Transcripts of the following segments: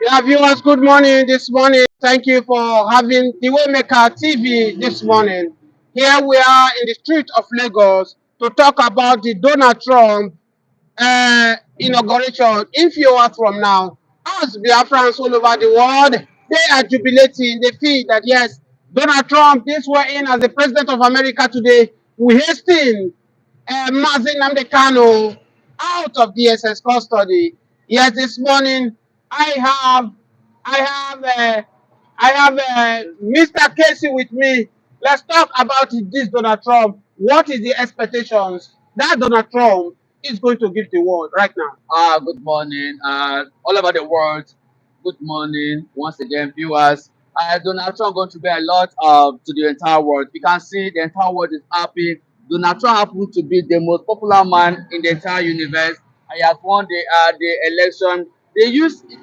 Yeah, viewers, good morning this morning. Thank you for having the Waymaker TV this morning. Here we are in the street of Lagos to talk about the Donald Trump inauguration. In few hours from now, as Biafrans all over the world, they are jubilating. They feel that yes, Donald Trump, this way in as the president of America today, we hasten Mazin Namdekano out of DSS custody. Yes, this morning I have, I have, I have Mr. Casey with me. Let's talk about this Donald Trump. What is the expectations that Donald Trump is going to give the world right now? Good morning, all over the world. Good morning once again, viewers. Donald Trump going to be a lot to the entire world. You can see the entire world is happy. Donald Trump happened to be the most popular man in the entire universe. He has won the election. They used the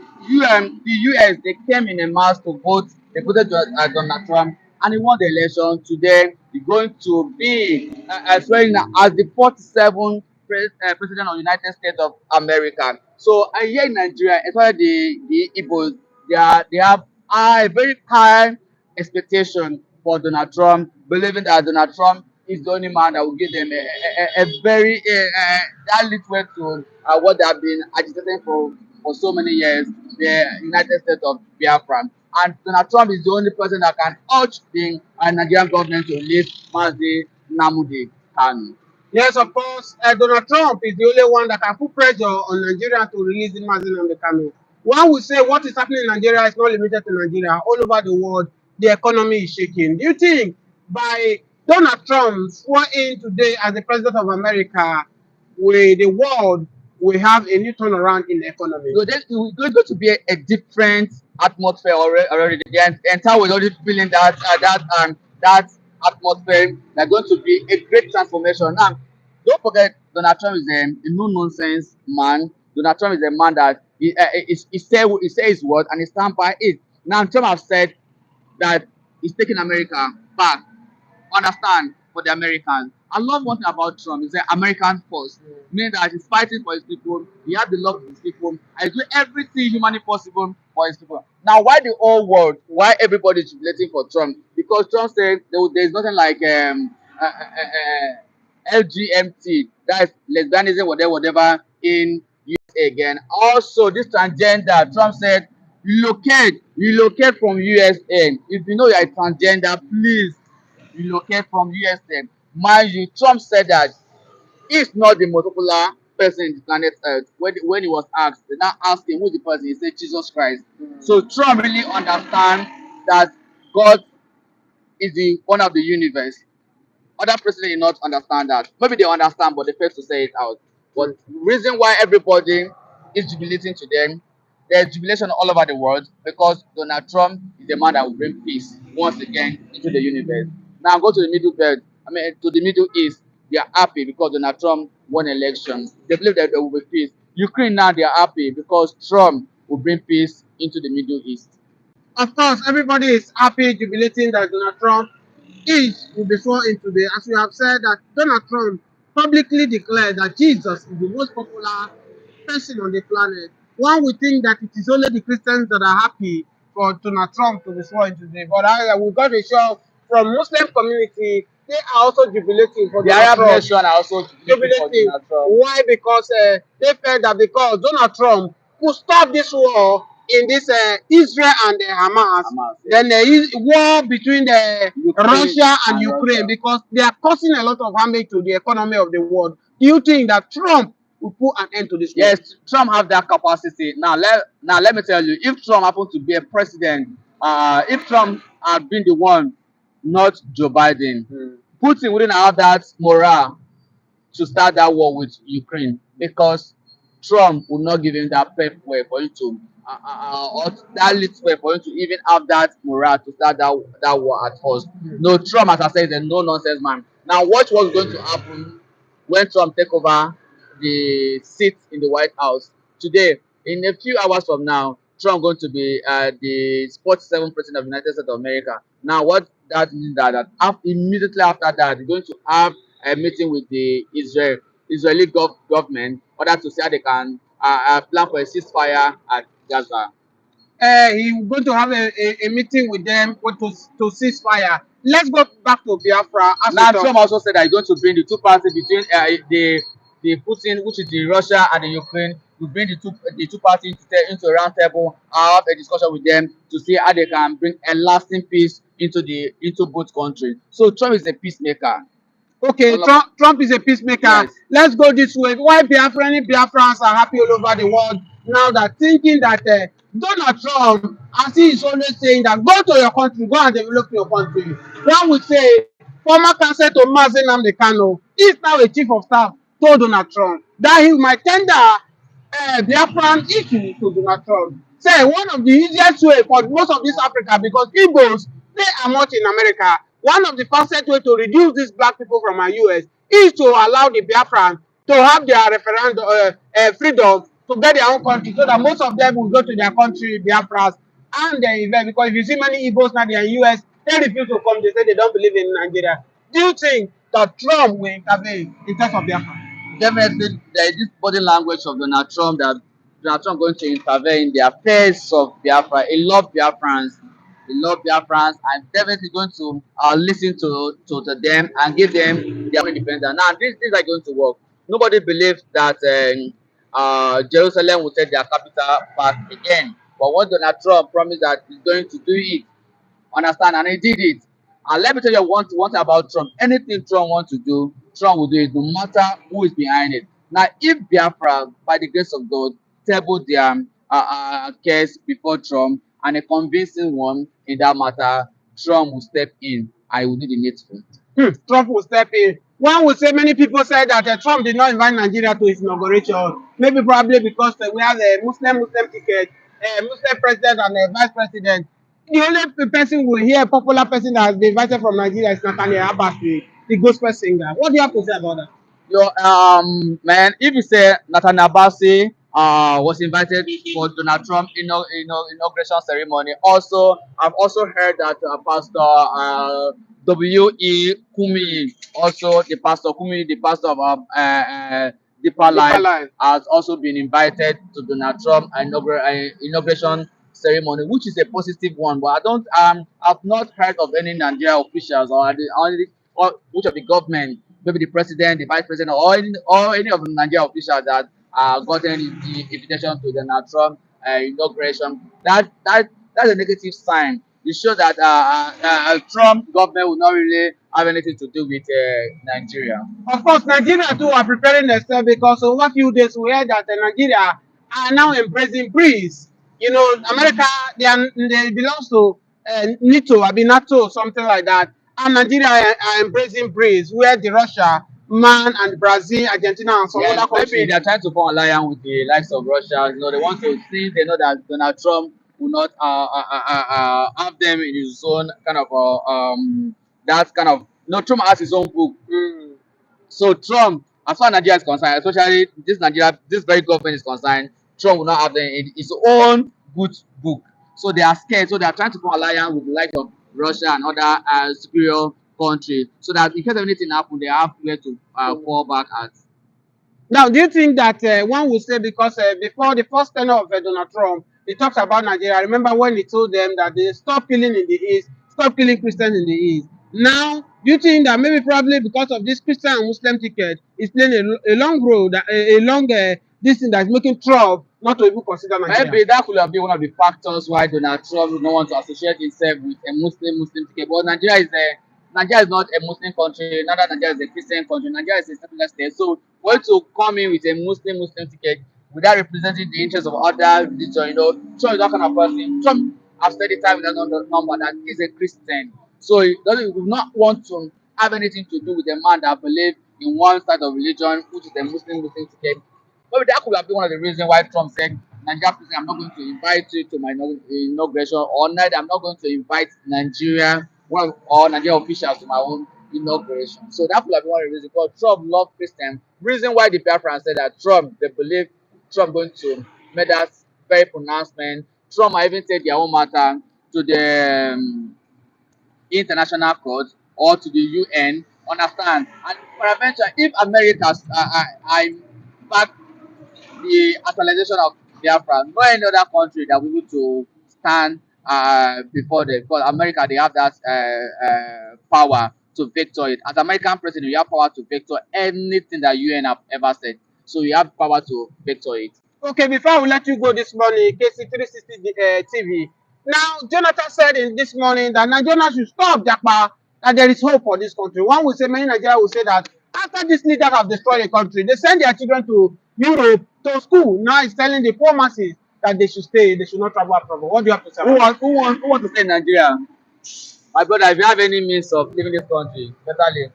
US. They came in a mass to vote. They voted Donald Trump, and he won the election. Today, he's going to be swearing as the 47th president of the United States of America. So here in Nigeria, especially the Igbos, they have a very high expectation for Donald Trump, believing that Donald Trump is the only man that will give them a very that leads way to what they have been agitating for so many years, the United States of Biafra. And Donald Trump is the only person that can urge the Nigerian government to release Mazi Namudi Kanu. Yes, of course, Donald Trump is the only one that can put pressure on Nigeria to release the Mazin and the Kano. One would say what is happening in Nigeria is not limited to Nigeria. All over the world, the economy is shaking. Do you think by Donald Trump sworn in today as the president of America, the world will have a new turnaround in the economy? So then it's going to be a different atmosphere already. The entire world already feeling that atmosphere. There's going to be a great transformation. Now, don't forget, Donald Trump is a no nonsense man. Donald Trump is a man that he say his word and he stand by it. Now, Trump have said that he's taking America back. Understand, for the Americans. I love one thing about Trump is that American first, meaning that he's fighting for his people, he has the love of his people, and he's doing everything humanly possible for his people. Now, why the whole world, why everybody is jubilating for Trump? Because Trump said there's nothing like LGMT, that's lesbianism, whatever, in USA again. Also, this transgender, Trump said, relocate from USA. If you know you're a transgender, please relocate from USA. Mind you, Trump said that he's not the most popular person in the planet Earth. When he was asked, they now asked him who's the person. He said Jesus Christ. So Trump really understands that God is the one of the universe. Other presidents do not understand that. Maybe they understand, but they fail to say it out. But the reason why everybody is jubilating to them, there's jubilation all over the world because Donald Trump is the man that will bring peace once again into the universe. Now go to the Middle Belt. I mean to the Middle East. They are happy because Donald Trump won elections. They believe that there will be peace. Ukraine now they are happy because Trump will bring peace into the Middle East. Of course, everybody is happy, jubilating that Donald Trump will be sworn in today. As we have said, that Donald Trump publicly declared that Jesus is the most popular person on the planet. One would think that it is only the Christians that are happy for Donald Trump to be sworn in today. But we got a show from Muslim community. They are also jubilating for The Donald Arab Trump. nation are also jubilating for Jubilating. Donald Trump. Why? Because they felt that because Donald Trump could stop this war in this Israel and Hamas, Hamas, then there is war between Russia and Ukraine Russia. because they are causing a lot of damage to the economy of the world. Do you think that Trump will put an end to this war? Yes, Trump have that capacity. Now let me tell you, if Trump happened to be a president, if Trump had been the one, not Joe Biden, Putin wouldn't have that morale to start that war with Ukraine because Trump will not give him that pep way for you to or that little way for you to even have that morale to start that war at first. No, Trump, as I said, is a no nonsense man. Now, watch what's going to happen when Trump take over the seat in the White House today. In a few hours from now, Trump going to be the 47th president of the United States of America. Now, what that means that immediately after that, he's going to have a meeting with the Israeli government in order to see how they can plan for a ceasefire at Gaza. he's going to have a meeting with them to cease fire. Let's go back to Biafra. As we Now, talk. Trump also said that he's going to bring the two parties between the Putin, which is the Russia and the Ukraine, to bring the two parties into a round table, have a discussion with them to see how they can bring a lasting peace into both countries. So Trump is a peacemaker. Okay, All of, Trump is a peacemaker. yes. Let's go this way. Why Biafrans are happy all over the world now that thinking that Donald Trump, as he is always saying that go to your country, go and develop your country. One would say former counsel to Mazen Namdekano is now a chief of staff to Donald Trump that he might tender Biafran issue to Donald Trump. Say one of the easiest way for most of this Africa because Igbos they are much in America. One of the fastest way to reduce these black people from our US is to allow the Biafran to have their referendum freedom to get their own country so that most of them will go to their country, Biafras, and they invest. Because if you see many Igbos now they are in US, they refuse to come. They say they don't believe in Nigeria. Do you think that Trump will intervene in terms of Biafra? Definitely, there is this body language of Donald Trump that Donald Trump going to intervene in the affairs of Biafra. He loves Biafrans. He loves Biafrans and definitely going to listen to them and give them their own independence. Now, this is going to work. Nobody believes that Jerusalem will take their capital back again. But what Donald Trump promised that he's going to do it, understand, and he did it. And let me tell you one thing about Trump. Anything Trump wants to do, Trump will do it, no matter who is behind it. Now, if Biafra, by the grace of God, table their case before Trump and a convincing one in that matter, Trump will step in. I will do the needful. Trump will step in. One would say many people said that Trump did not invite Nigeria to his inauguration. Maybe probably because we have a Muslim ticket, a Muslim president and a vice president. The only person we hear, popular person that has been invited from Nigeria is Nathaniel Abbas, the gospel singer. What do you have to say about that? Your man, if you say Nathan Abasi was invited for Donald Trump inauguration ceremony. Also, I've also heard that Pastor W.E. Kumi, also the pastor of Deeper Deeper Life, line. has also been invited to Donald Trump inauguration ceremony, which is a positive one. But I've not heard of any Nigerian officials or which of the government, maybe the president, the vice president, or any of the Nigerian officials that gotten the invitation to the Donald Trump inauguration. That's a negative sign. It shows that Trump government will not really have anything to do with Nigeria. Of course, Nigeria too are preparing themselves because over a few days we heard that Nigeria are now embracing Greece. You know, America they belongs to NATO, I mean NATO, something like that. And Nigeria are embracing Greece, where the Russia, man, and Brazil, Argentina, and some Yes, other maybe countries. they're trying to form alliance with the likes of Russia. They want to see, they know that Donald Trump will not have them in his own kind of that kind of. No, Trump has his own book. Mm. So Trump, as far as Nigeria is concerned, especially this very government is concerned, Trump will not have them in his own good book. So they are scared. So they are trying to form alliance with the likes of Russia and other superior countries, so that in case of anything happen, they have where to fall back at. Now, do you think that one would say because before the first tenure of Donald Trump, he talks about Nigeria. I remember when he told them that they stop killing in the East, stop killing Christians in the East. Now, do you think that maybe probably because of this Christian and Muslim ticket, is playing a long road, a long this thing that's making Trump not to even consider Nigeria? Maybe that could have been one of the factors why Donald Trump would not want to associate himself with a Muslim ticket. But Nigeria is not a Muslim country, neither Nigeria is a Christian country. Nigeria is a secular state. So for you to come in with a Muslim ticket without representing the interests of other religion, Trump is that kind of person. Trump has said the time with that number that he's a Christian. So he would not want to have anything to do with a man that believes in one side of religion, which is the Muslim ticket. Maybe that could have been one of the reasons why Trump said, Nigeria president, I'm not going to invite you to my inauguration, or neither I'm not going to invite Nigerian officials to my own inauguration. So that could have been one of the reasons. Because Trump loved Christians. Reason why the Biafra said that they believe Trump going to make that very pronouncement. Trump might even take their own matter to the international court or to the UN. Understand? And peradventure, if America I back the actualization of Biafra, no any other country that we need to stand before the because America they have that power to veto it. As American president, you have power to veto anything that UN have ever said. So you have power to veto it. Okay, before I will let you go this morning, KC 360 TV. Now, Jonathan said in this morning that Nigerians should stop Japa, that there is hope for this country. One will say, many Nigerians will say that after these leaders have destroyed the country, they send their children to Europe, to school. Now it's telling the poor masses that they should stay, they should not travel abroad. What do you have to say? Who want to stay in Nigeria? My brother, if you have any means of leaving this country, better leave.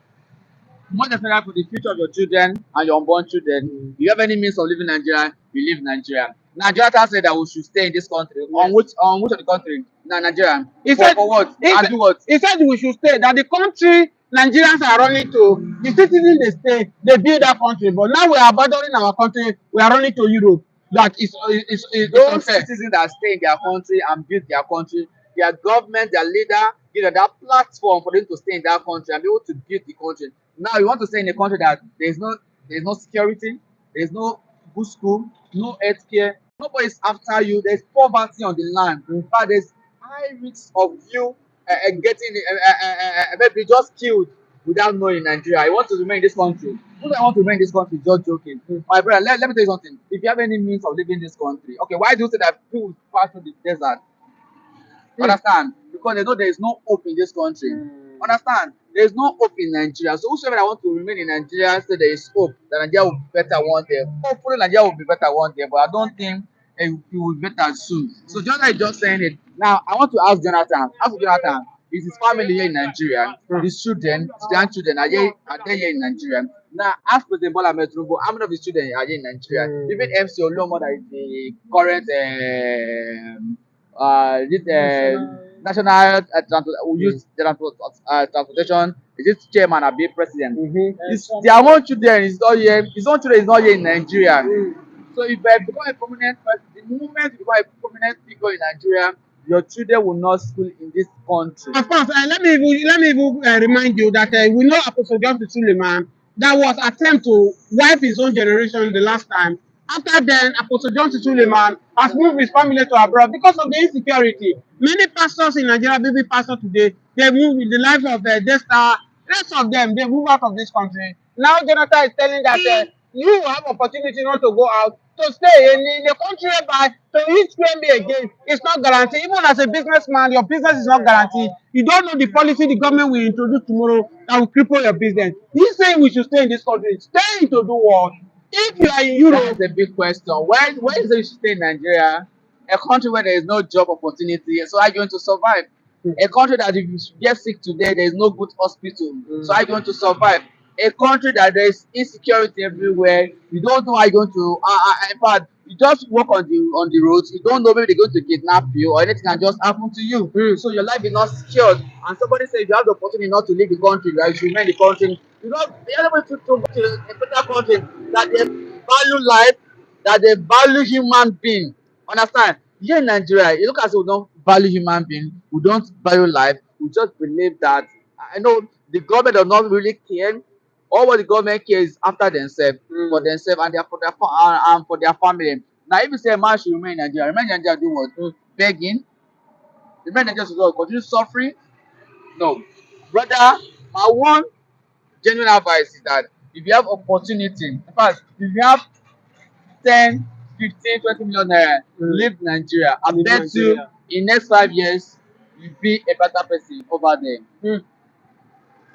More necessary for the future of your children and your unborn children. If you have any means of living Nigeria, you live Nigeria. Nigeria said that we should stay in this country. Yes. On which of the country? Nigeria. He For, said, for what? he And said, do what? he said we should stay, that the country Nigerians are running to, the citizens they stay, they build that country. But now we are abandoning our country, we are running to Europe. That is Those unfair. citizens that stay in their country and build their country, their government, their leader, give them that platform for them to stay in that country and be able to build the country. Now you want to stay in a country that there's no security, there's no good school, no health care, nobody's after you, there's poverty on the land. In fact, there's high risk of you getting maybe just killed without knowing Nigeria. I want to remain in this country. Who do I want to remain in this country? Just joking. My brother, let me tell you something. If you have any means of living in this country, okay, why do you say that people pass through the desert? Understand? Because they know there is no hope in this country. Understand? There is no hope in Nigeria. So whosoever that want to remain in Nigeria say there is hope that Nigeria will be better one day. Hopefully Nigeria will be better one day, but I don't think it will be better soon. So Jonathan is just saying it. Now I want to ask Jonathan. Ask Jonathan. Is his family here in Nigeria? His children, his grandchildren are they here in Nigeria? Now ask President Bola Ahmed Tinubu, how many of his children are here in Nigeria? Even MC Oluomo that is the current national transportation is it chairman or be president. Their own children is not here, his own children is not here in Nigeria. So if you become a prominent person, the moment you become a prominent figure in Nigeria, your children will not school in this country. Of course, let me even remind you that we know Apostle John Suleiman that was attempt to wipe his own generation the last time. After then, Apostle John Suleiman has moved his family to abroad because of the insecurity. Many pastors in Nigeria, baby pastors today, they move in the life of Desta. Rest of them, they move out of this country. Now Jonathan is telling that you have opportunity not to go out, to stay in the country by to reach me again. It's not guaranteed. Even as a businessman, your business is not guaranteed. You don't know the policy the government will introduce tomorrow that will cripple your business. He's saying we should stay in this country. Stay to do what? If you are in Europe, That's a big question. Why is it you should stay in Nigeria? A country where there is no job opportunity, so are you going to survive? A country that if you get sick today, there is no good hospital, so are you going to survive? A country that there is insecurity everywhere, you don't know how you're going to. In fact, you just walk on the roads, you don't know maybe they're going to kidnap you or anything can just happen to you. So your life is not secured. And somebody says you have the opportunity not to leave the country, right? You should remain in the country. You're able to go to a better country that they value life, that they value human being. Understand? Here in Nigeria, you look as we don't value human being, we don't value life, we just believe that I know the government does not really care. All what the government cares is after themselves, for themselves and and for their family. Now, if you say a man should remain in Nigeria do what? Begging, remain in Nigeria to what? Continue suffering? No. Brother, my one genuine advice is that if you have opportunity, in fact, if you have 10, 15, 20 million naira, leave Nigeria. I bet you in next 5 years, you'll be a better person over there.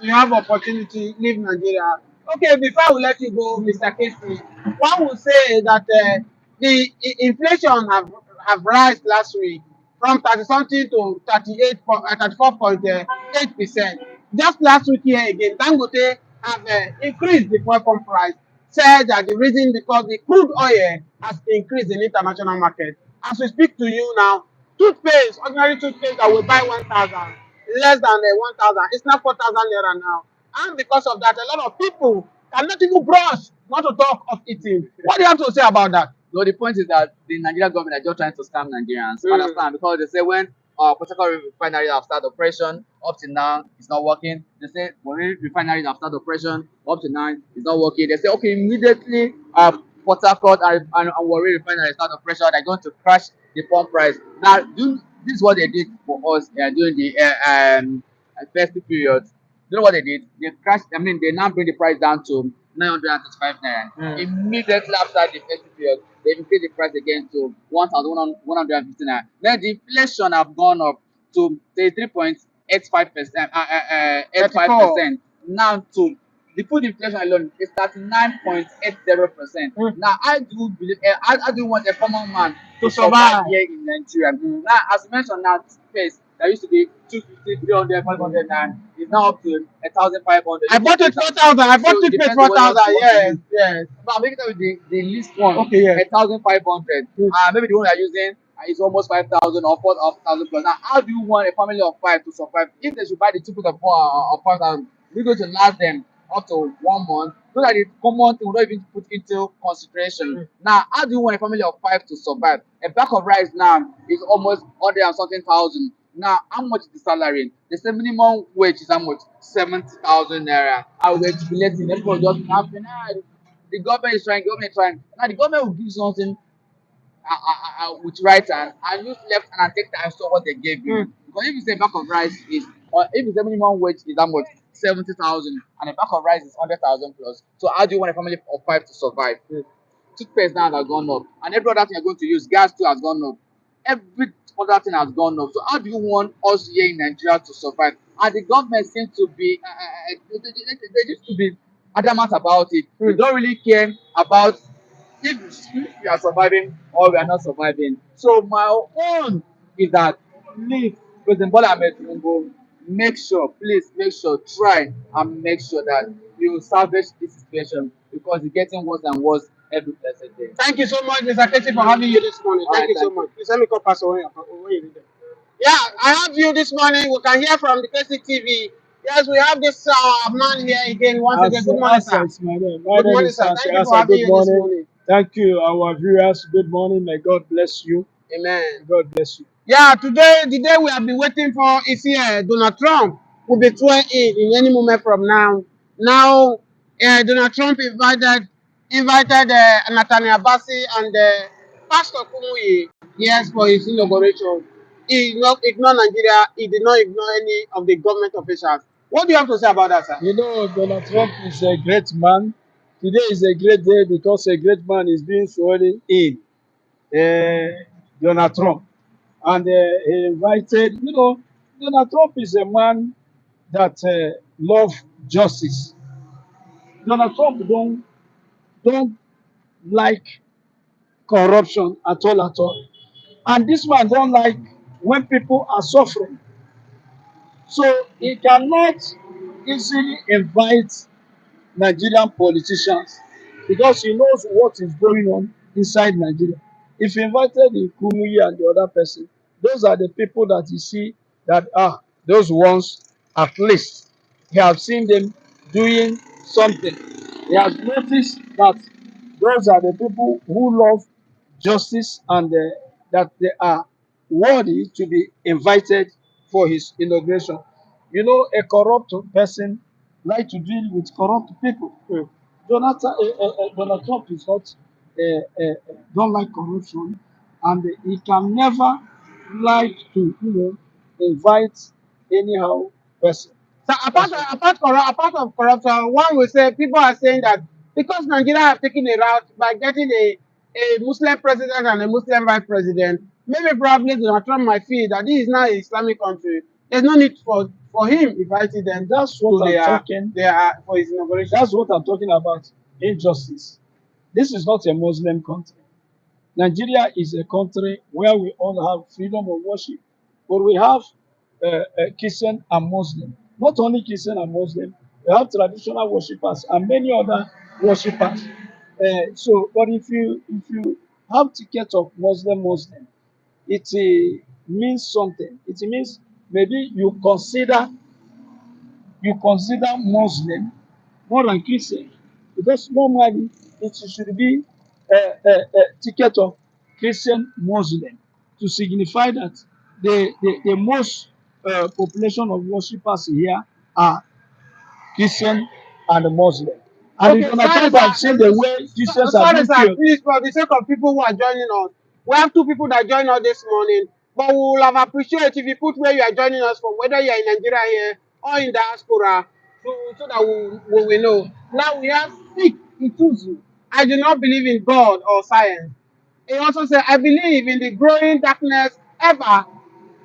you have opportunity, leave Nigeria. Okay, before we let you go, Mr. Casey, one will say that inflation have rise last week from 30 something to 34.8%. Just last week here again, Dangote have increased the fuel pump price. Said that the reason because the crude oil has increased in international market. As we speak to you now, toothpaste, ordinary toothpaste that we buy 1,000, less than 1,000. It's not 4,000 naira now. And because of that, a lot of people cannot even brush, not to talk of eating. What do you have to say about that? No, the point is that the Nigerian government are just trying to scam Nigerians. Understand? Because they say when Port Harcourt refinery have started operation, up to now it's not working. They say when refineries have started operation, up to now it's not working. They say okay, immediately Port Harcourt and Warri refinery start operation, they're going to crash the pump price. Now, This is what they did for us during the festive period. You know what they did? They crashed. I mean, they now bring the price down to 935 naira. Immediately after the festive period, they increase the price again to 1,150 naira. Then the inflation have gone up to 33.85%, 85%. Now to the food inflation alone is 39.80%. Now, I do believe, I do want a common man to survive here in Nigeria. Now, as you mentioned, now space that used to be 250, 300, 500, and is now up to 1,500. I bought it 4,000. I bought it for 4,000. Yes, yes. But I'm making it with the least one, Okay, yes. 1,500. Maybe the one you're using is almost 5,000 or 4,000 plus. Now, how do you want a family of five to survive? If they should buy the two pieces of 5,000, we're going to last them up to 1 month, so that the common thing will not even put into consideration. Now, how do you want a family of five to survive? A bag of rice now is almost 100 and something thousand. Now, how much is the salary? They say minimum wage is how much? 70,000 naira. I will jubilating. Everyone just laughing. The government is trying, government is trying. Now, the government will give something with right hand and use left hand and take times to what they gave you. Because if you say bag of rice is, or if you say minimum wage is how much? 70,000, and a bag of rice is 100,000 plus. So how do you want a family of five to survive? Toothpaste now has gone up, and every other thing you're going to use, gas too has gone up. Every other thing has gone up. So how do you want us here in Nigeria to survive? And the government seems to be, they used to be adamant about it. They don't really care about if we are surviving or we are not surviving. So my own is that please, President Bola Ahmed Tinubu, make sure, please make sure, try and make sure that you salvage this situation because it's getting worse and worse every blessed day. Thank you so much, Mr. Keti, for having you this morning. Thank you so much. Please let me call Pastor when you read it. Yeah, I have you this morning. We can hear from the KC TV. Yes, we have this man here again. Once again, good morning, sir. Good morning, sir. Thank you for having you this morning. Thank you, our viewers. Good morning. May God bless you. Amen. God bless you. Yeah, today, the day we have been waiting for is here. Donald Trump will be sworn in any moment from now. Now, Donald Trump invited Nathaniel Bassi and Pastor Kumuyi, yes, for his inauguration. He did not ignore Nigeria. He did not ignore any of the government officials. What do you have to say about that, sir? You know, Donald Trump is a great man. Today is a great day because a great man is being sworn in. Donald Trump. And he invited, you know, Donald Trump is a man that loves justice. Donald Trump don't like corruption at all. And this man don't like when people are suffering. So he cannot easily invite Nigerian politicians because he knows what is going on inside Nigeria. If he invited the Kumuyi and the other person, those are the people that you see that are those ones at least he have seen them doing something. He has noticed that those are the people who love justice and that they are worthy to be invited for his inauguration. You know, a corrupt person like to deal with corrupt people. Donald Trump is not don't like corruption, and he can never like to invite anyhow person. So apart of corruption, one will say people are saying that because Nigeria have taken a route by getting a Muslim president and a Muslim vice president, maybe probably Donald Trump might feel that this is now an Islamic country. There's no need for him inviting them. That's what I'm talking. They are for his inauguration. That's what I'm talking about. Injustice. This is not a Muslim country. Nigeria is a country where we all have freedom of worship, but we have Christian and Muslim. Not only Christian and Muslim, we have traditional worshippers and many other worshippers. But if you have ticket of Muslim, it means something. It means maybe you consider Muslim more than Christian, because normally it should be a ticket of Christian Muslim to signify that the most population of worshippers here are Christian and Muslim. And Okay, if Donald Trump have seen the way Christians are sorry, being sir. killed. Please, for the sake of people who are joining us, we have two people that joined us this morning. but we will have appreciated if you put where you are joining us from, whether you are in Nigeria here or in diaspora, so that we will know. Now we have Sikh Ituzu. I do not believe in God or science. He also said, I believe in the growing darkness ever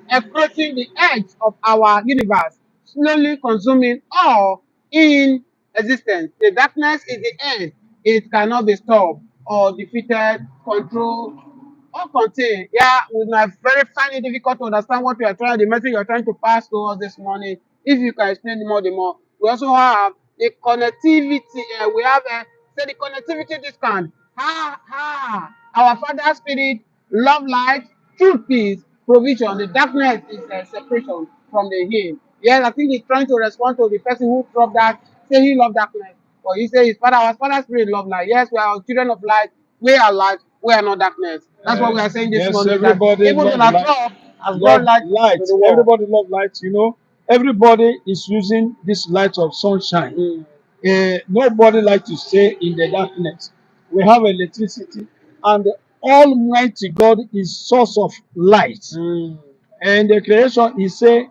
approaching the edge of our universe, slowly consuming all in existence. The darkness is the end. It cannot be stopped or defeated, controlled, or contained. Yeah, we might very find it difficult to understand what you are trying, the message you are trying to pass to us this morning. If you can explain more, the more. We also have the connectivity. We have say the connectivity discount. Our Father Spirit, love, light, truth, peace, provision. The darkness is separation from the Him. Yes, I think he's trying to respond to the person who dropped that, say he loved darkness. But he said his father, our Father's Spirit love light. Yes, we are children of light. We are light. We are not darkness. That's what we are saying this Yes, morning. That everybody even love Donald light. Trump has brought Love light light. to the world. Everybody love light. You know, everybody is using this light of sunshine. Nobody like to stay in the darkness. We have electricity, and the Almighty God is source of light. And the creation is say,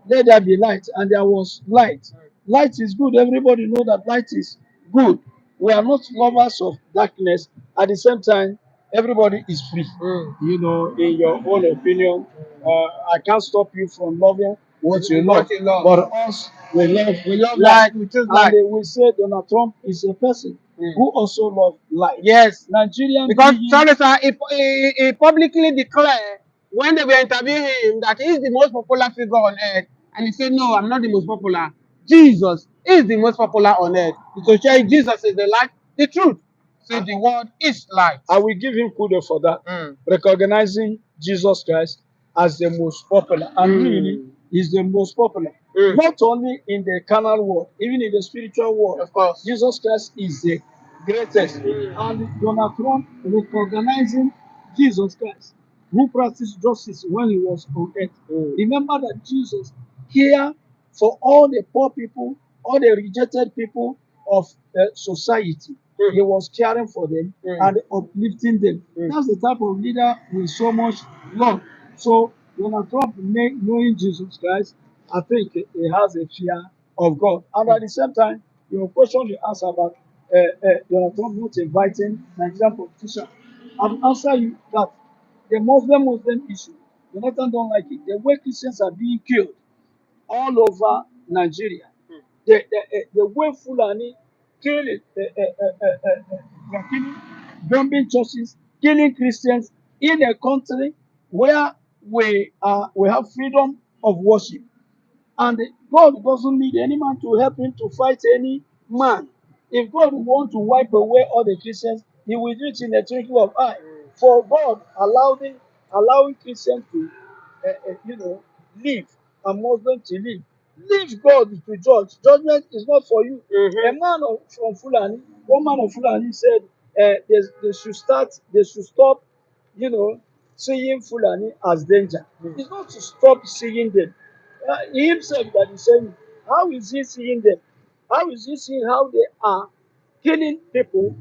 let there be light, and there was light. Light is good. Everybody know that light is good. We are not lovers of darkness. At the same time, everybody is free. You know, in your own opinion, I can't stop you from loving what you love. What you love. But us, we love light. We choose light. and we say Donald Trump is a person who also loves light. Yes. Nigerian Because being, sorry, sir, he publicly declared when they were interviewing him that he is the most popular figure on earth, and he said, "No, I'm not the most popular. Jesus is the most popular on earth. So share Jesus is the light, the truth. So the word is light." I will give him kudos for that, recognizing Jesus Christ as the most popular, and really is the most popular. Not only in the carnal world, even in the spiritual world. Of course. Jesus Christ is the greatest. And Donald Trump recognizing Jesus Christ, who practiced justice when he was on earth. Remember that Jesus here for all the poor people, all the rejected people of society. He was caring for them and uplifting them. That's the type of leader with so much love. So Donald Trump, knowing Jesus Christ, I think he has a fear of God. And at the same time, your question you asked about Donald Trump not inviting Nigerian politicians, I'll answer you that the Muslim issue, Jonathan don't like it. The way Christians are being killed all over Nigeria, the way Fulani killing, they are killing, bombing churches, killing Christians in a country where we have freedom of worship. And God doesn't need any man to help him to fight any man. If God want to wipe away all the Christians, he will do it in a twinkle of eye. For God allowing Christians to, live and Muslims to live. Leave God to judge. Judgment is not for you. A man from Fulani, one man of Fulani said they should stop, seeing Fulani as danger. It's not to stop seeing them. He himself that is saying, how is he seeing them? How is he seeing how they are killing people,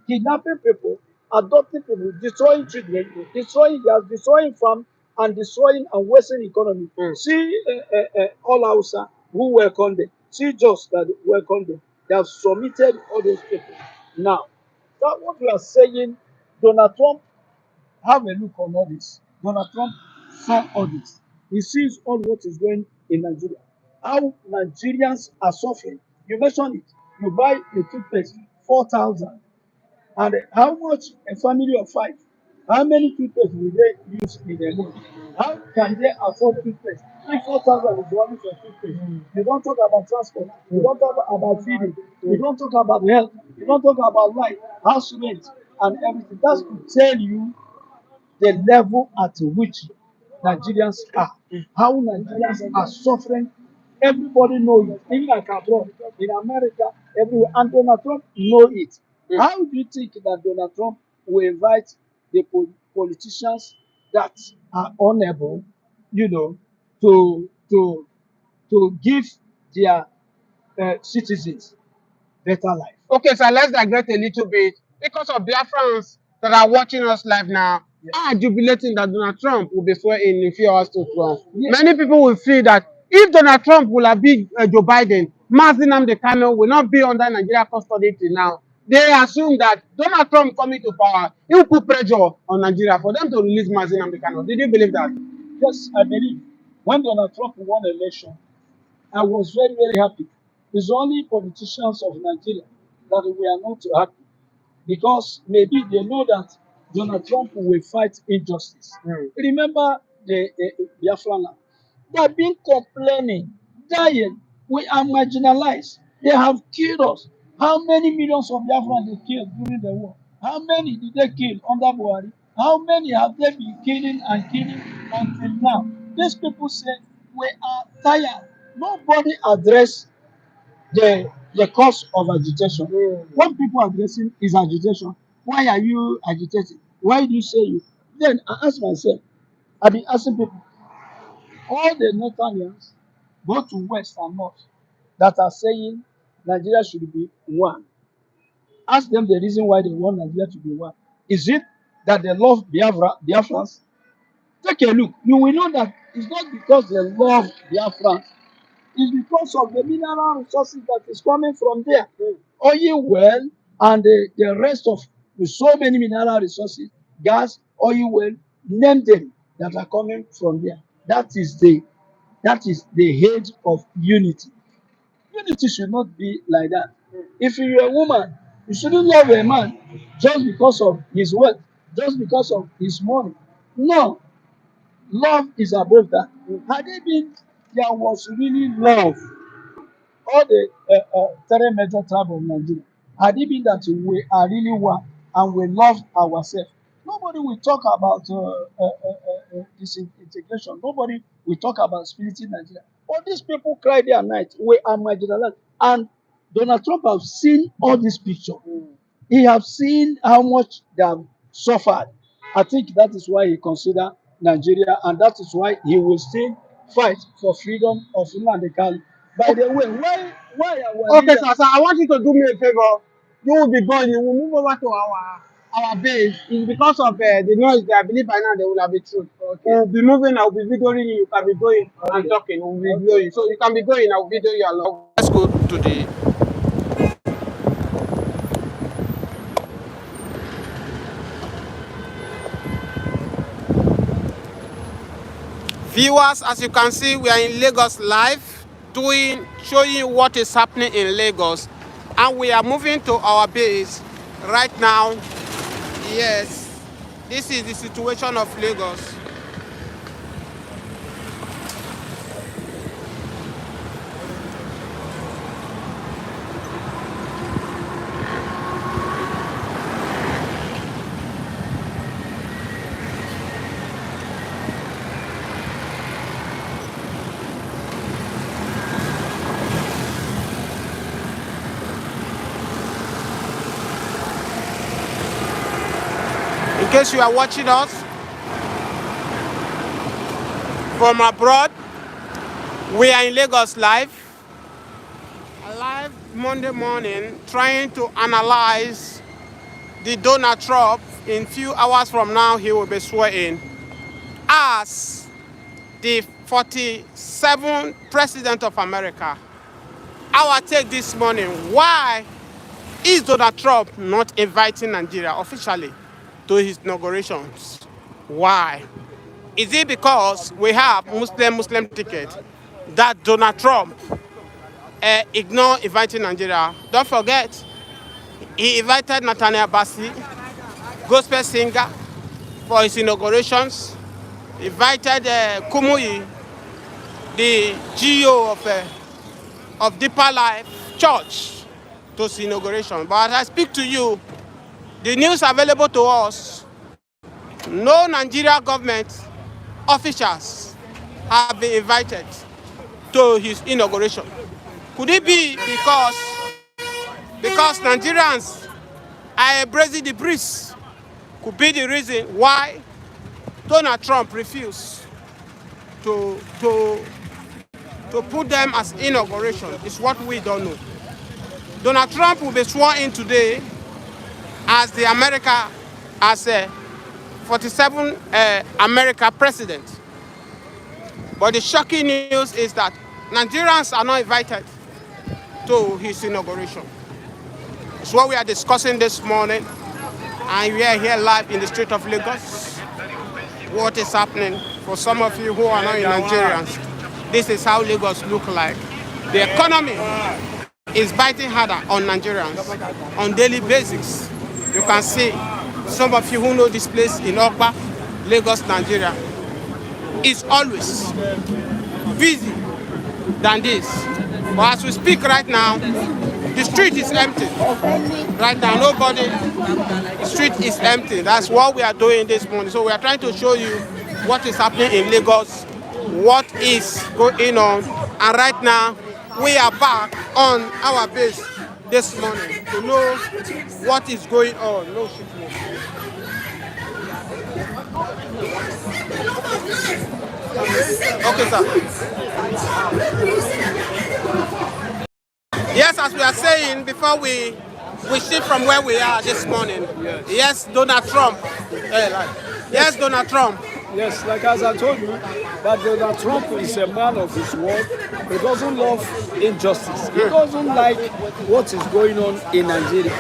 kidnapping people, adopting people, destroying children, destroying farm, and destroying and wasting economy. See all Hausa who welcome them. See just that welcome them. They have submitted all those people. Now, that what we are saying, Donald Trump have a look on all this. Donald Trump saw all this. He sees all what is going in Nigeria. How Nigerians are suffering. You mentioned it. You buy a toothpaste, 4,000. And how much a family of five? How many toothpaste will they use in a month? How can they afford toothpaste? If 4,000 is one for toothpaste, you don't talk about transport, you don't talk about feeding, you don't talk about health, you don't talk about life, house rent, and everything. That's to tell you the level at which Nigerians are, how Nigerians are suffering. Everybody knows it, even like abroad, in America, everywhere, and Donald Trump know it. How do you think that Donald Trump will invite the politicians that are unable, to give their citizens better life? Okay, so let's digress a little bit. Because of Biafrans that are watching us live now, are jubilating that Donald Trump will be sworn in a few hours to come. Yes. Many people will feel that if Donald Trump will have been Joe Biden, Mazi Nnamdi Kanu will not be under Nigeria custody till now. They assume that Donald Trump coming to power, he will put pressure on Nigeria for them to release Mazi Nnamdi Kanu. Did you believe that? Yes, I believe. When Donald Trump won election, I was very, very happy. It's only politicians of Nigeria that we are not happy because maybe they know that Donald Trump will fight injustice. Remember the Biafra land. They have been complaining, dying. We are marginalized. They have killed us. How many millions of Biafrans they killed during the war? How many did they kill under Buhari? How many have they been killing and killing until now? These people say we are tired. Nobody address the cause of agitation. What people addressing is agitation. Why are you agitating? Why do you say you? Then I ask myself, I've been asking people, all the Northerners, both to West and North, that are saying Nigeria should be one. Ask them the reason why they want Nigeria to be one. Is it that they love Biafrans? Take a look. You will know that it's not because they love Biafrans. It's because of the mineral resources that is coming from there. Oil well and the rest of so many mineral resources, gas, oil well, name them that are coming from there. That is the head of unity. Unity should not be like that. If you're a woman, you shouldn't love a man just because of his wealth, just because of his money. No, love is above that. Had it been there was really love, all the three major tribes of Nigeria, had it been that we are really one and we love ourselves, nobody will talk about disintegration. Nobody will talk about splitting Nigeria. But these people cry day and night. We are marginalized. And Donald Trump has seen all these pictures. He has seen how much they have suffered. I think that is why he consider Nigeria, and that is why he will still fight for freedom of Nnamdi Kanu. By the way, why our Okay, leader? sir, I want you to do me a favor. You will be going. You will move over to our base. It's because of the noise that I believe by now they will have the truth. Okay. We'll be moving. I'll be videoing you. You can be going and talking. We'll be videoing. So you can be going. I'll video you along. Let's go to the viewers. As you can see, we are in Lagos live, showing you what is happening in Lagos, and we are moving to our base right now. Yes, this is the situation of Lagos. In case you are watching us from abroad, we are in Lagos live Monday morning, trying to analyze the Donald Trump. In few hours from now, he will be sworn in as the 47th president of America. Our take this morning: why is Donald Trump not inviting Nigeria officially to his inaugurations? Why? Is it because we have Muslim ticket that Donald Trump ignore inviting Nigeria? Don't forget, he invited Nathaniel Bassey, gospel singer, for his inaugurations. He invited Kumuyi, the GO of Deeper Life Church, to his inauguration. But as I speak to you, the news available to us, no Nigeria government officials have been invited to his inauguration. Could it be because Nigerians are embracing the breeze? Could be the reason why Donald Trump refused to put them as inauguration. It's what we don't know. Donald Trump will be sworn in today as the America as 47 America president. But the shocking news is that Nigerians are not invited to his inauguration. It's what we are discussing this morning, and we are here live in the street of Lagos. What is happening for some of you who are not Nigerians? This is how Lagos look like. The economy is biting harder on Nigerians on daily basis. You can see some of you who know this place in Okpa, Lagos, Nigeria, is always busy than this. But as we speak right now, the street is empty. Right now, nobody, the street is empty. That's what we are doing this morning. So we are trying to show you what is happening in Lagos, what is going on. And right now, we are back on our base this morning to know what is going on. No shit more. Okay, sir. Yes, as we are saying before we shift from where we are this morning. Yes, Donald Trump. Yes, Donald Trump. Yes, like as I told you, that Donald Trump is a man of his word. He doesn't love injustice. He doesn't like what is going on in Nigeria.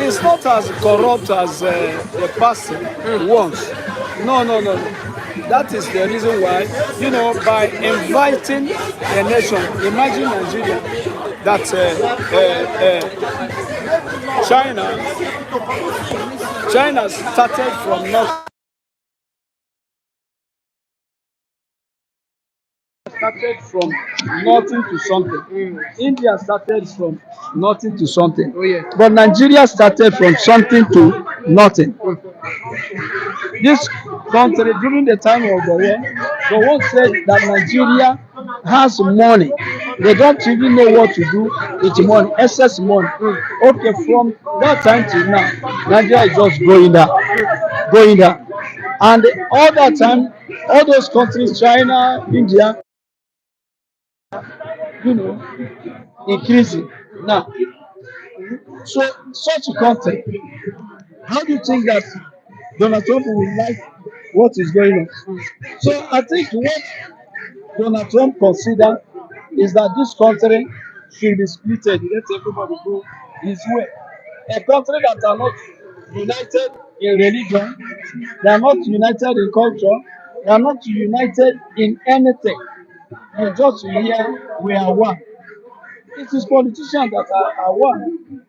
He's not as corrupt as the person wants. No. That is the reason why, by inviting a nation, imagine Nigeria, that China started from nothing. Started from nothing to something. India started from nothing to something. But Nigeria started from something to nothing. This country, during the time of the war, the one said that Nigeria has money. They don't even know what to do with the money, excess money. Okay, from that time till now, Nigeria is just going down. And all that time, all those countries, China, India, increasing. Now, so such a country, how do you think that Donald Trump will like what is going on? So I think what Donald Trump consider is that this country should be splitted. Let everybody go his way. A country that are not united in religion, they are not united in culture, they are not united in anything. You just hear we are one. It is politicians that are one.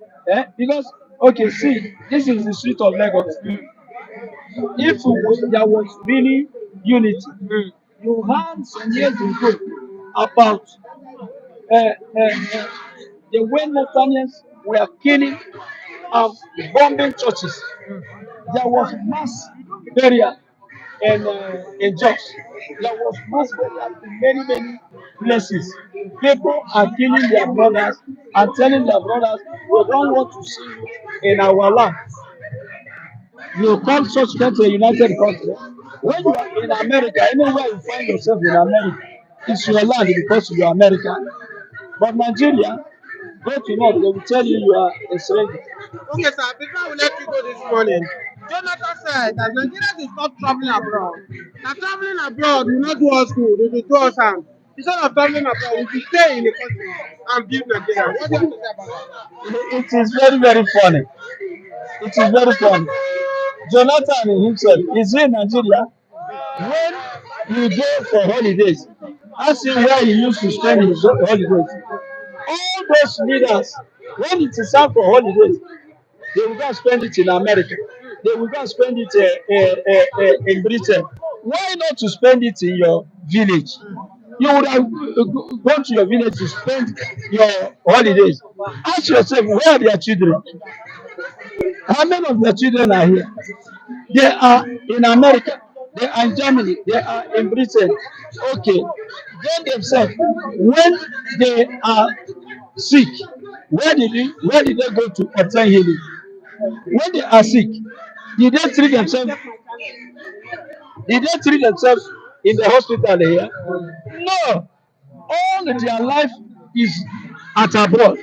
Because, okay, see, this is the street of Lagos. If there was really unity, you had some years ago about the way Nathaniels were killing and bombing churches. There was mass burial in Jos. There was mass burial in many places. People are killing their brothers and telling their brothers, we don't want to see you in our land. You come such country a united country. When you are in America, anywhere you find yourself in America, it's your land because you are American. But Nigeria, go to North, they will tell you you are a stranger. Okay, sir, before we let you go this morning, Jonathan said that Nigerians will stop traveling abroad. Now, traveling abroad will not do us good, it will do us harm. Instead of traveling abroad, we should stay in the country and build Nigeria. What do you have to say about that? It is very funny. It is very funny. Jonathan himself is in Nigeria. When you go for holidays, ask him where he used to spend his holidays. All those leaders, when it is time for holidays, they will go and spend it in America. They will go and spend it in Britain. Why not to spend it in your village? You would have gone to your village to spend your holidays. Ask yourself, where are their children? How many of their children are here? They are in America. They are in Germany. They are in Britain. Okay. They themselves, when they are sick, where did they go to obtain healing? When they are sick, did they treat themselves? Did they treat themselves in the hospital here? No. All their life is at abroad.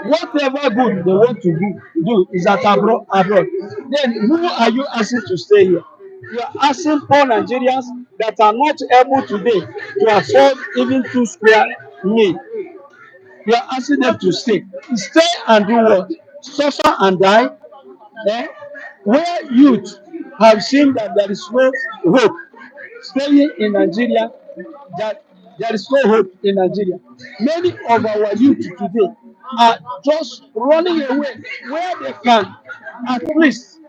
Whatever good they want to do is at abroad. Then who are you asking to stay here? You are asking poor Nigerians that are not able today to afford even 2 square meal. You are asking them to stay and do what? Suffer and die. Eh? Where youth have seen that there is no hope, staying in Nigeria, that there is no hope in Nigeria. Many of our youth today are just running away where they can at least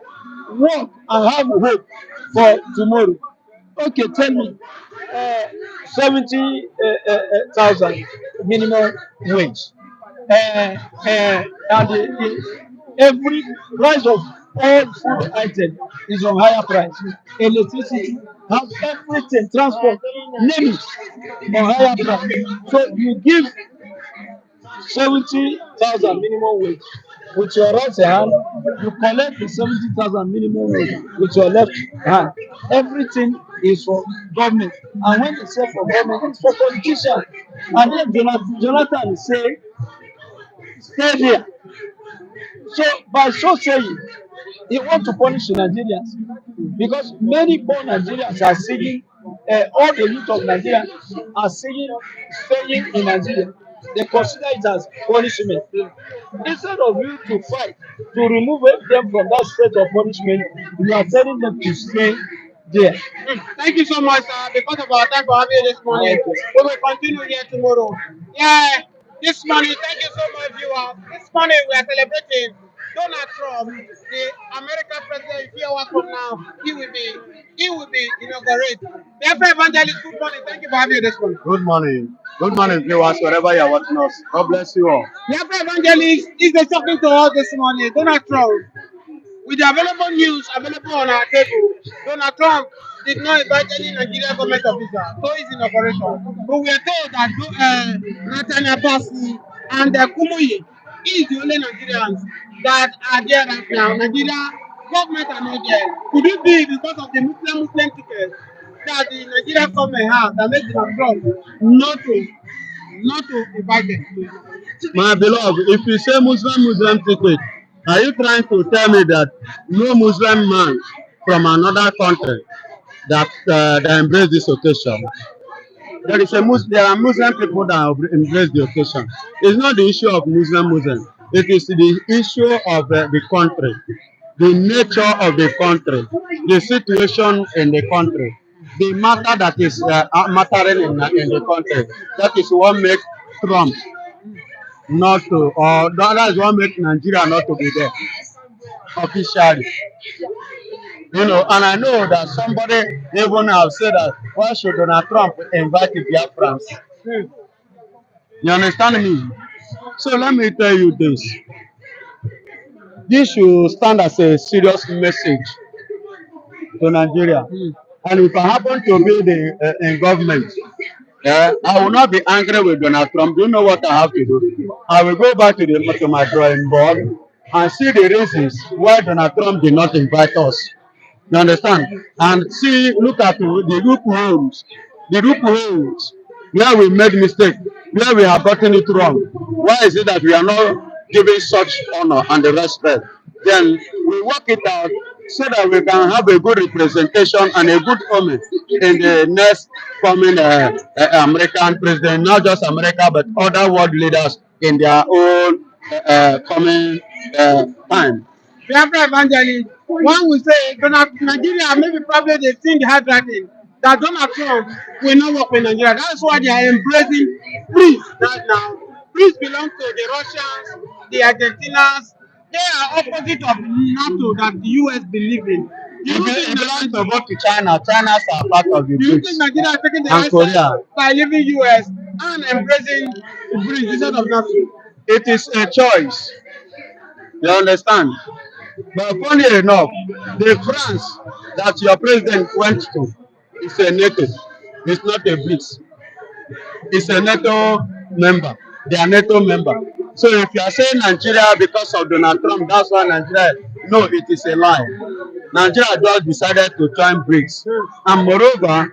work and have hope for tomorrow. Okay, tell me, 70,000 minimum wage. And every price of all food items is on higher price. Electricity, have everything, transport, name it, on higher price. So you give 70,000 minimum wage with your right hand, you collect the 70,000 minimum wage with your left hand. Everything is for government, and when they say for government, it's for politicians. And then Jonathan say stay there. So by so saying, he want to punish the Nigerians because many poor Nigerians are singing, all the youth of Nigeria are singing, staying in Nigeria. They consider it as punishment. Instead of you to fight to remove them from that state of punishment, you are telling them to stay there. Thank you so much, sir. Because of our time for having you this morning, we will continue here tomorrow. Yeah, this morning, thank you so much, viewers. This morning we are celebrating Donald Trump, the American president. A few hours from now, he will be inaugurated. Biafra Evangelist, good morning. Thank you for having you this morning. Good morning. Good morning, viewers, wherever you are watching us. God bless you all. Biafra Evangelist is the talking to us this morning. Donald Trump. With the available news available on our table, Donald Trump did not invite any Nigerian government officer to his inauguration. But we are told that Nathaniel Bassi and Kumuyi is the only Nigerians that are there right now. Nigeria government are not there. Could it be because of the Muslim ticket that the Nigerian government has that makes Donald Trump not to invite them? My beloved, if you say Muslim ticket, are you trying to tell me that no Muslim man from another country that embrace this occasion? There are Muslim people that have embraced the occasion. It's not the issue of Muslim. It is the issue of the country, the nature of the country, the situation in the country, the matter that is mattering in the country. That is what makes Trump not to, or that is what makes Nigeria not to be there officially. You know, and I know that somebody even have said that why should Donald Trump invite the Biafrans? You understand me? So let me tell you this. This should stand as a serious message to Nigeria. And if I happen to be in government, I will not be angry with Donald Trump. Do you know what I have to do? I will go back to my drawing board and see the reasons why Donald Trump did not invite us. You understand? And see, look at the loopholes where we made mistake, where we have gotten it wrong. Why is it that we are not giving such honor and the respect? Then we work it out so that we can have a good representation and a good homage in the next coming American president, not just America, but other world leaders in their own coming time. Biafra Evangelist, one will say Nigeria, maybe probably they've seen the handwriting that Donald Trump will not work with Nigeria. That's why they are embracing priests right now. Priests belong to the Russians, the Argentinas. They are opposite of NATO that the US believe in. It belongs to both to China. China's are part of the Do you BRICS. think Nigeria is taking the And right Korea. side by leaving US and embracing priests instead of NATO? It is a choice. You understand? But funny enough, the France that your president went to is a NATO. It's not a BRICS. Is a NATO member. They are NATO member. So if you are saying Nigeria because of Donald Trump, that's why Nigeria, no, it is a lie. Nigeria just decided to join BRICS, and moreover,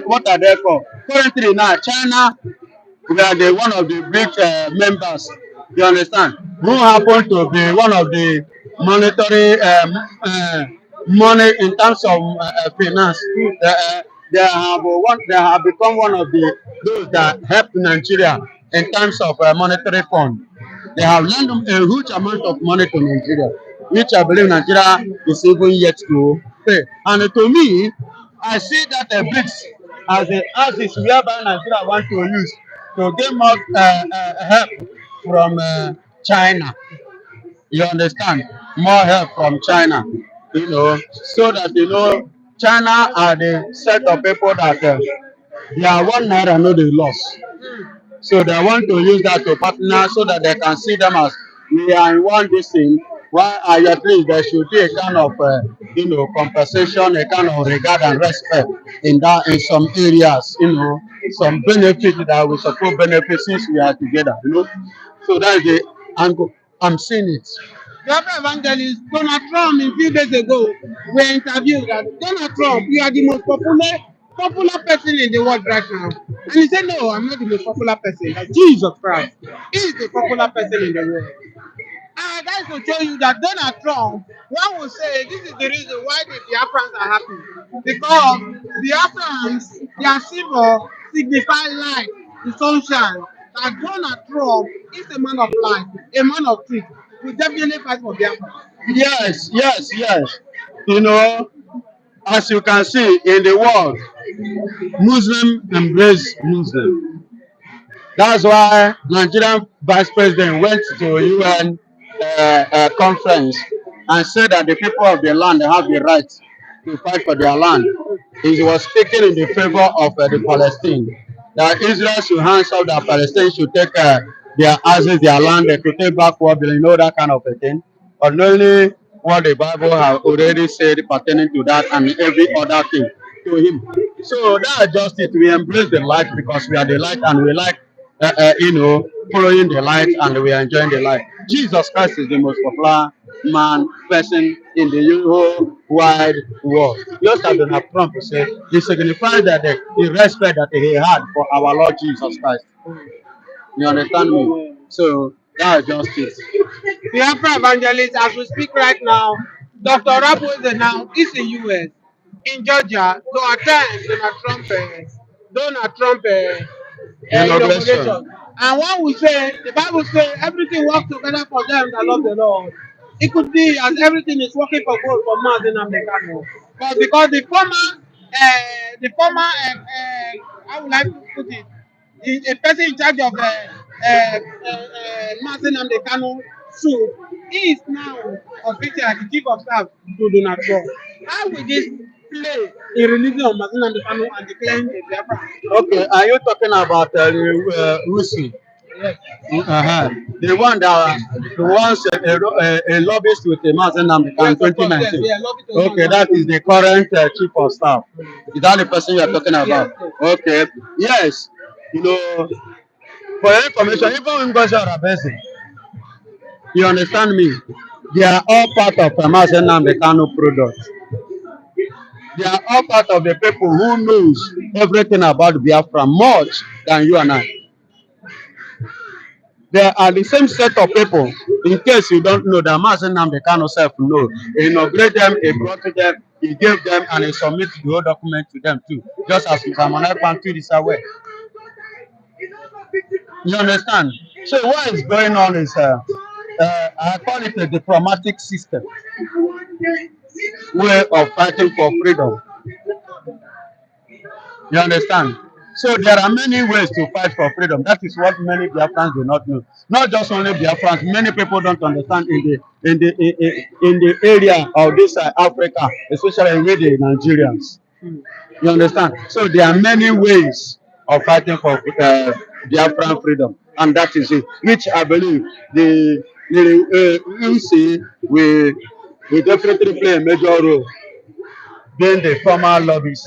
what are they called? Currently now, China, we are one of the big members. You understand? Who happen to be one of the monetary money in terms of finance. They have become one of the those that help Nigeria in terms of monetary fund. They have lent a huge amount of money to Nigeria, which I believe Nigeria is even yet to pay. And to me, I see that BRICS as is whereby Nigeria want to use to get more help from China. You understand? More help from China, so that China are the set of people that they are 1 naira no dey loss. So they want to use that to partner so that they can see them as we are in one this thing. While at least there should be a kind of compensation, a kind of regard and respect in some areas, some benefit that we suppose benefit since we are together, So that's the angle. I'm seeing it. Biafra evangelist Donald Trump a few days ago were interviewed that Donald Trump, you are the most popular person in the world right now. And he said, no, I'm not the most popular person. That Jesus Christ is the popular person in the world. And that is to show you that Donald Trump, one will say this is the reason why the Biafrans are happy. Because Biafrans, their symbol signify light, the sunshine. That Donald Trump is a man of light, a man of truth. We definitely fight for Biafra. Yes, yes, yes. You know, as you can see in the world, Muslim embrace Muslim. That's why Nigerian Vice President went to UN conference and said that the people of the land have the right to fight for their land. He was speaking in the favor of the Palestine. That Israel should hands up that Palestine should take their houses, their land, to take back what that kind of a thing. But only what the Bible have already said pertaining to that and every other thing to him. So that's just it. We embrace the light because we are the light and we like following the light and we are enjoying the light. Jesus Christ is the most popular person in the whole wide world. Just as Donald Trump said, he signifies that the respect that he had for our Lord Jesus Christ. You understand me? So that's just it. Biafra evangelist, as we speak right now, Dr. Rabueze now is in US, in Georgia, to attend Donald Trump Inauguration. inauguration. And one will say, the Bible says, everything works together for them that love the Lord. It could be as everything is working for good for Mazin and Mekano. But because how would I put it? A person in charge of Mazin and Mekano suit, he is now officially the chief of staff to Donald Trump. How will this play in releasing of Mazin and Mekano and declaring the Biafra? Okay, are you talking about Rusi? Yes. The one that wants a lobbyist with a Mazen Namdekan Yes, in of course, yes, 2019. yeah, love it or Okay, not. that is the current chief of staff. Is that the person you are talking about? Yes. Okay, yes. For your information, even Ngozi Arabese, you understand me? They are all part of a Mazen Namdekan product. They are all part of the people who knows everything about Biafra much than you and I. They are the same set of people. In case you don't know, that Mazen Namdekan self know. He inaugurated them, he brought to them, he gave them, and he submitted the whole document to them too. Just as Mr. Pantu is aware. You understand? So what is going on is, I call it a diplomatic system way of fighting for freedom. You understand? So there are many ways to fight for freedom. That is what many Biafrans do not know. Not just only Biafrans, many people don't understand in the area of this Africa, especially with the Nigerians. You understand? So there are many ways of fighting for Biafran freedom, and that is it. Which I believe the UC will definitely play a major role being the former lobbies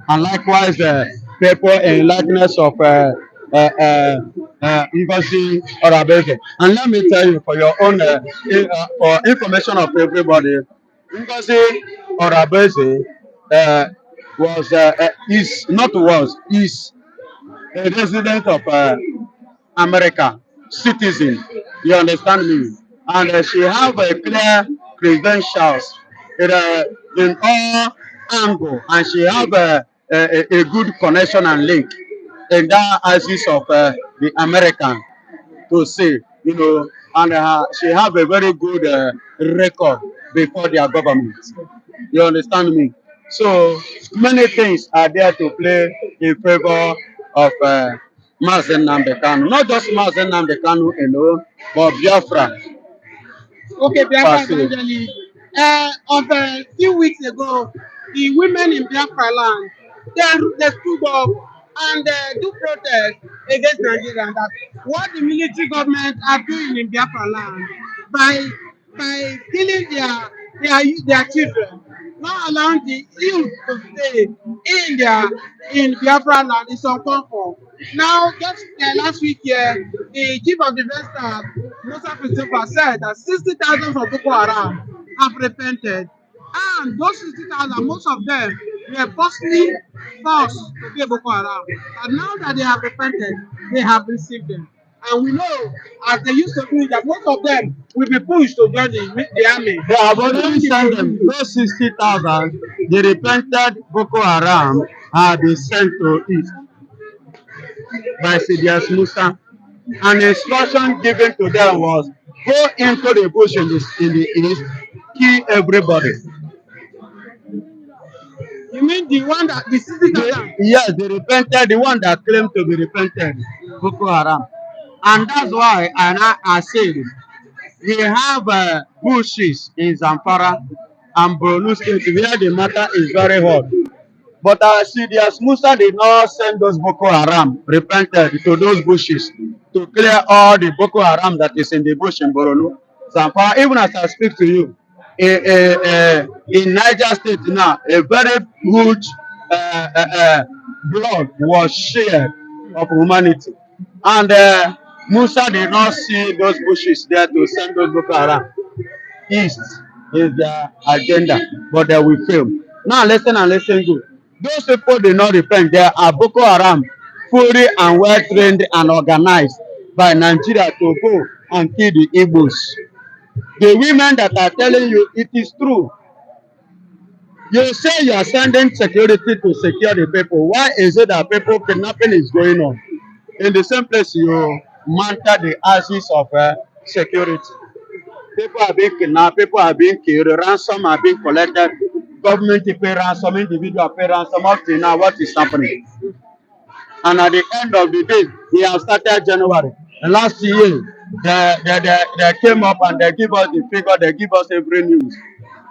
and likewise people in likeness of Ngozi Orabeke. And let me tell you for your own for information of everybody, Ngozi Orabeke is a resident of America, citizen. You understand me? and she have a clear credentials in all angle, and she have a good connection and link in that axis of the American to see, you know, and she have a very good record before their government. You understand me? So many things are there to play in favor of Mazen Namdekanu. Not just Mazen Namdekanu alone, but Biafra. Okay, Biafra Per se. evangelist. Of a few weeks ago, the women in Biafra land, they stood up and do protest against Nigeria. That what the military government are doing in Biafra land by killing their children, not allowing the youth to stay in Biafra land is uncalled for. Now, just last week here, the chief of defense staff, Musa Christopher, said that 60,000 from Boko Haram have repented. And those 60,000, most of them were forcibly forced to be Boko Haram. And now that they have repented, they have received them. And we know, as they used to do it, that most of them will be pushed to join the army. They have already sent them. Those 60,000, the repented Boko Haram have been sent to East by Sidious Musa. An instruction given to them was go into the bush in the east, kill everybody. You mean the one that the 60,000? Yes, the repented, the one that claimed to be repented, Boko Haram. And that's why I said we have bushes in Zamfara and Borno State where the matter is very hot. But Sidious Musa did not send those Boko Haram repented to those bushes to clear all the Boko Haram that is in the bush in Borno. Zamfara, even as I speak to you, in Niger State now, a very huge blood was shared of humanity. And Musa did not see those bushes there to send those Boko Haram. East is their agenda, but they will fail. Now listen and listen good. Those people did not repent. They are Boko Haram, fully and well trained and organized by Nigeria to go and kill the Igbos. The women that are telling you it is true. You say you are sending security to secure the people. Why is it that people kidnapping is going on? In the same place you mount the axis of security. People are being kidnapped, people are being killed, ransom are being collected, government pay ransom, individual pay ransom. Up to now, what is happening? And at the end of the day, we have started January. And last year, they came up and they give us the figure, they give us every news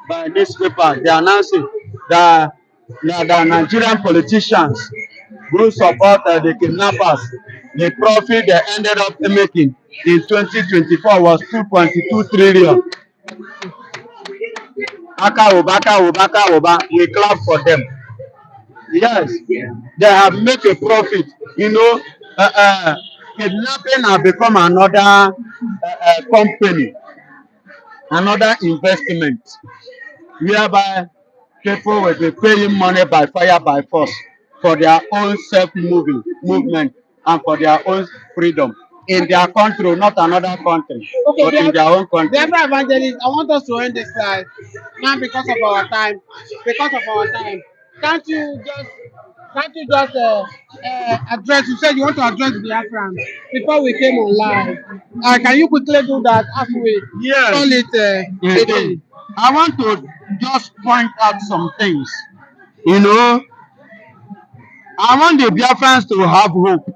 by newspaper. They announce it that the Nigerian politicians who support the kidnappers, the profit they ended up making in 2024 was 2.2 trillion. Aka we clap for them. Yes, they have made a profit. You know, kidnapping has become another company, another investment, whereby people will be paying money by fire by force for their own self-moving movement and for their own freedom in their country, not another country, Okay, but in their own country. Biafra evangelist, I want us to end this live now because of our time. Because of our time, can't you just address? You said you want to address Biafrans before we came on live. Can you quickly do that as we Yes. call it a day? I want to just point out some things. You know, I want the Biafrans to have hope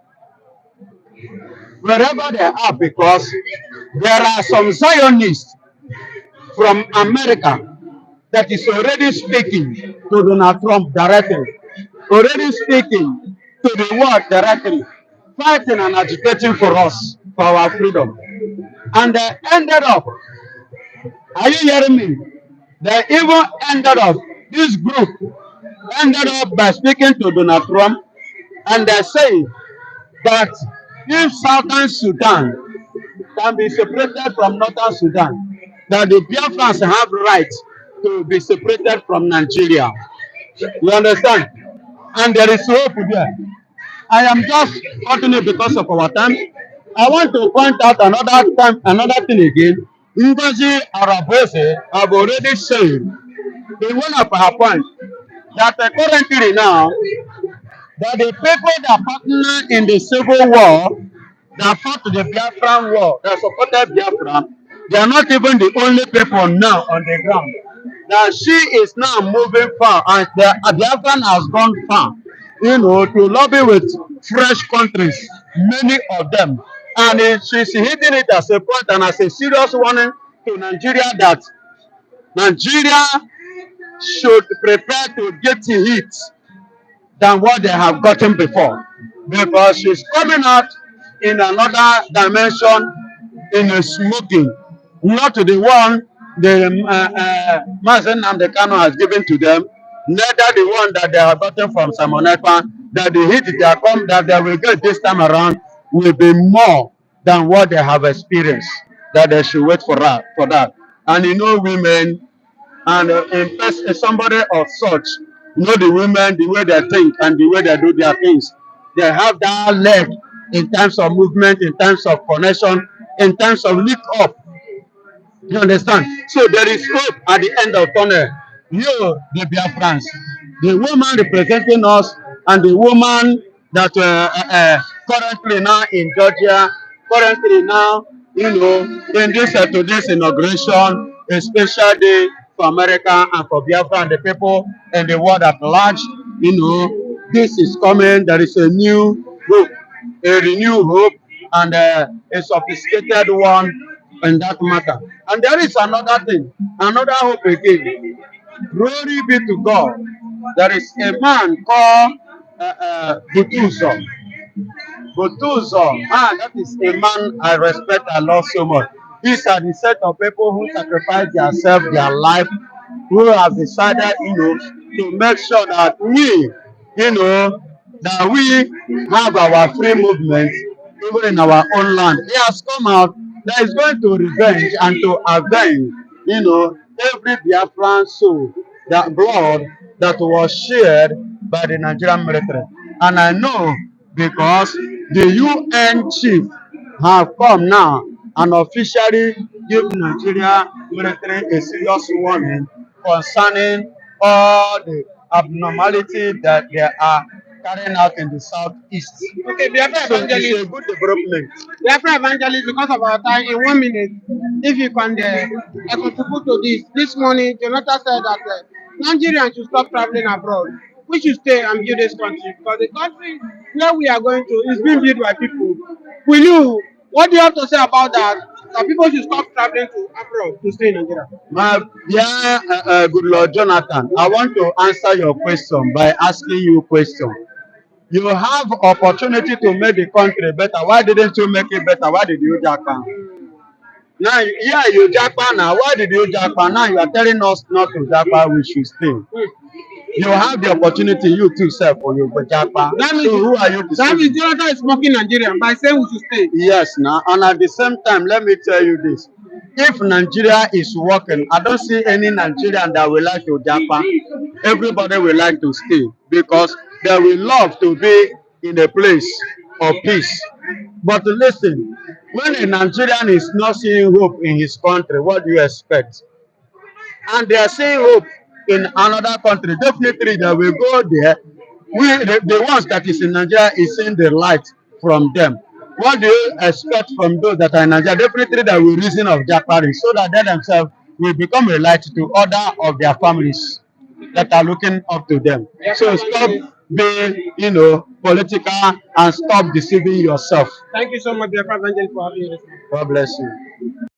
wherever they are because there are some Zionists from America that is already speaking to Donald Trump directly, already speaking to the world directly, fighting and agitating for us, for our freedom. And they ended up, are you hearing me? They even ended up, this group ended up by speaking to Donald Trump and they say that if Southern Sudan can be separated from Northern Sudan, that the Biafrans have right to be separated from Nigeria. You understand? And there is hope there. I am just cutting it because of our time. I want to point out another thing again. Ngozi Arabese have already said in one of her points that currently now that the people that partner in the civil war that fought the Biafran war, that supported Biafra, they are not even the only people now on the ground. That she is now moving far, and the Biafran has gone far, to lobby with fresh countries, many of them. And she's hitting it as a point and as a serious warning to Nigeria that Nigeria should prepare to get hit than what they have gotten before. Because she's coming out in another dimension in a smoking, not the one the Mazen Namdekano has given to them, neither the one that they have gotten from Simon Ekpa, that the hit they are come that they will get this time around will be more than what they have experienced. That they should wait for that. And women and somebody of such, the women, the way they think and the way they do their things, they have that leg in terms of movement, in terms of connection, in terms of lift up. You understand? So there is hope at the end of tunnel. You, the Biafrans, the woman representing us, and the woman that currently now in Georgia, currently now, in this today's inauguration, a special day for America and for Biafra and the people and the world at large. This is coming. There is a new hope, a renewed hope, and a sophisticated one in that matter. And there is another thing, another hope again. Glory be to God. There is a man called Butuzo. Butuzo, that is a man I respect and love so much. These are the set of people who sacrifice themselves, their life, who have decided, to make sure that we have our free movement even in our own land. He has come out that is going to revenge and to avenge, every Biafran soul, that blood that was shared by the Nigerian military. And I know because the UN chief have come now and officially give Nigeria military a serious warning concerning all the abnormality that they are carrying out in the southeast. Okay, Biafra So it's evangelist. a good development. Biafra evangelist, because of our time, in 1 minute, if you can contribute to this. This morning, Jonathan said that Nigerians should stop traveling abroad. We should stay and build this country because the country where we are going to is being built by people. Will you? What do you have to say about that? That people should stop traveling to abroad to stay in Nigeria. My dear good Lord Jonathan, I want to answer your question by asking you a question. You have opportunity to make the country better. Why didn't you make it better? Why did you Japa? Now, yeah, you Japa now. Why did you Japa? Now you are telling us not to Japa, we should stay. You have the opportunity, you too, self, for you go Japa. That means So who are you that means deceiving? Jonathan is mocking Nigeria by saying we should stay. Yes, now, and at the same time, let me tell you this. If Nigeria is working, I don't see any Nigerian that will like to Japa. Everybody will like to stay because they will love to be in a place of peace. But listen, when a Nigerian is not seeing hope in his country, what do you expect? And they are seeing hope in another country. Definitely they will go there. The ones that is in Nigeria is seeing the light from them. What do you expect from those that are in Nigeria? Definitely they will reason of Japari so that they themselves will become a light to other of their families that are looking up to them. So stop being, political and stop deceiving yourself. Thank you so much, Biafra evangelist, for having you. God bless you.